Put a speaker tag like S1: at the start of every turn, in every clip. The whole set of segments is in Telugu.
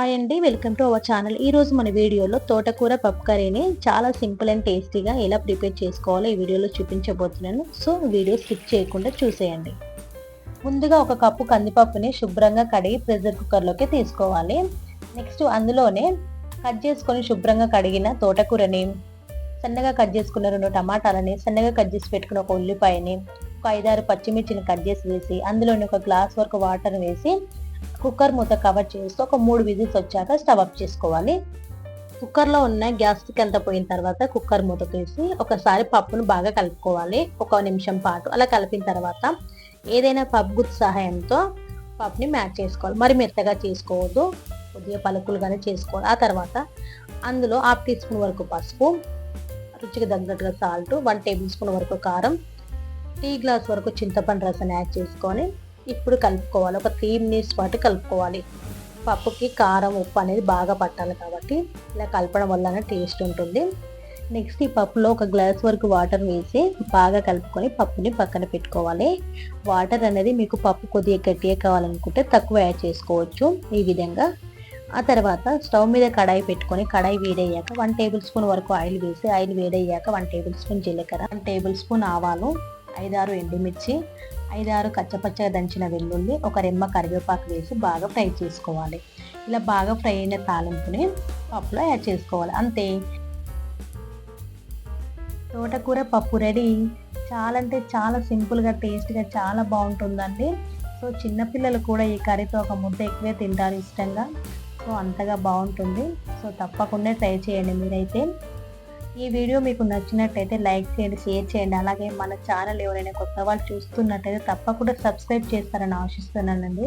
S1: హాయ్ అండి, వెల్కమ్ టు అవర్ ఛానల్. ఈరోజు మన వీడియోలో తోటకూర పప్పు కర్రీని చాలా సింపుల్ అండ్ టేస్టీగా ఎలా ప్రిపేర్ చేసుకోవాలో ఈ వీడియోలో చూపించబోతున్నాను. సో వీడియో స్కిప్ చేయకుండా చూసేయండి. ముందుగా ఒక కప్పు కందిపప్పుని శుభ్రంగా కడిగి ప్రెషర్ కుక్కర్లోకి తీసుకోవాలి. నెక్స్ట్ అందులోనే కట్ చేసుకొని శుభ్రంగా కడిగిన తోటకూరని, సన్నగా కట్ చేసుకున్న 2 టమాటాలని, సన్నగా కట్ చేసి పెట్టుకున్న ఒక ఉల్లిపాయని, ఒక 5-6 పచ్చిమిర్చిని కట్ చేసి వేసి అందులోని ఒక గ్లాస్ వరకు వాటర్ వేసి కుక్కర్ మూత కవర్ చేస్తూ ఒక 3 విజిల్స్ వచ్చాక స్టవ్ ఆఫ్ చేసుకోవాలి. కుక్కర్లో ఉన్న గ్యాస్ స్టిక్ అంతా పోయిన తర్వాత కుక్కర్ మూత తీసి ఒకసారి పప్పును బాగా కలుపుకోవాలి. 1 నిమిషం పాటు అలా కలిపిన తర్వాత ఏదైనా పప్పు గుత్తి సహాయంతో పప్పుని మ్యాచ్ చేసుకోవాలి. మరి మెత్తగా చేసుకోవద్దు, కొద్దిగా పలుకులుగానే చేసుకోవాలి. ఆ తర్వాత అందులో 1/2 టీ స్పూన్ వరకు పసుపు, రుచికి తగ్గట్టుగా సాల్ట్, 1 టేబుల్ స్పూన్ వరకు కారం, టీ గ్లాస్ వరకు చింతపండు రసాన్ని యాడ్ చేసుకొని ఇప్పుడు కలుపుకోవాలి. ఒక 3 మినిట్స్ పాటు కలుపుకోవాలి. పప్పుకి కారం, ఉప్పు అనేది బాగా పట్టాలి కాబట్టి ఇలా కలపడం వల్ల టేస్ట్ ఉంటుంది. నెక్స్ట్ ఈ పప్పులో ఒక గ్లాస్ వరకు వాటర్ వేసి బాగా కలుపుకొని పప్పుని పక్కన పెట్టుకోవాలి. వాటర్ అనేది మీకు పప్పు కొద్దిగా గట్టిగా కావాలనుకుంటే తక్కువ యాడ్ చేసుకోవచ్చు ఈ విధంగా. ఆ తర్వాత స్టవ్ మీద కడాయి పెట్టుకొని కడాయి వేడయ్యాక 1 టేబుల్ స్పూన్ వరకు ఆయిల్ వేసి ఆయిల్ వేడయ్యాక 1 టేబుల్ స్పూన్ జీలకర్ర, 1 టేబుల్ స్పూన్ ఆవాలు, 5-6 ఎండుమిర్చి, 5-6 కచ్చపచ్చగా దంచిన వెల్లుల్లి, ఒక రెమ్మ కరివేపాకు వేసి బాగా ఫ్రై చేసుకోవాలి. ఇలా బాగా ఫ్రై అయిన తాలింపుని పప్పులో యాడ్ చేసుకోవాలి. అంతే, తోటకూర పప్పు రెడీ. చాలా అంటే చాలా సింపుల్గా, టేస్ట్గా చాలా బాగుంటుందండి. సో చిన్నపిల్లలు కూడా ఈ కర్రీతో ఒక ముద్ద ఎక్కువే తింటారు ఇష్టంగా. సో అంతగా బాగుంటుంది. సో తప్పకుండా ట్రై చేయండి మీరైతే. ఈ వీడియో మీకు నచ్చినట్టయితే లైక్ చేయండి, షేర్ చేయండి. అలాగే మన ఛానల్ ఎవరైనా కొత్త వాళ్ళు చూస్తున్నట్టయితే తప్పకుండా సబ్స్క్రైబ్ చేస్తారని ఆశిస్తున్నానండి.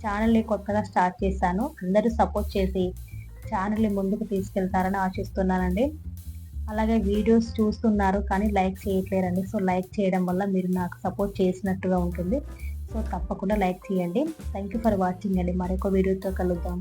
S1: ఛానల్ని కొత్తగా స్టార్ట్ చేశాను, అందరూ సపోర్ట్ చేసి ఛానల్ని ముందుకు తీసుకెళ్తారని ఆశిస్తున్నానండి. అలాగే వీడియోస్ చూస్తున్నారు కానీ లైక్ చేయట్లేరండి. సో లైక్ చేయడం వల్ల మీరు నాకు సపోర్ట్ చేసినట్టుగా ఉంటుంది. సో తప్పకుండా లైక్ చేయండి. థ్యాంక్ యూ ఫర్ వాచింగ్ అండి. మరొక వీడియోతో కలుద్దాం.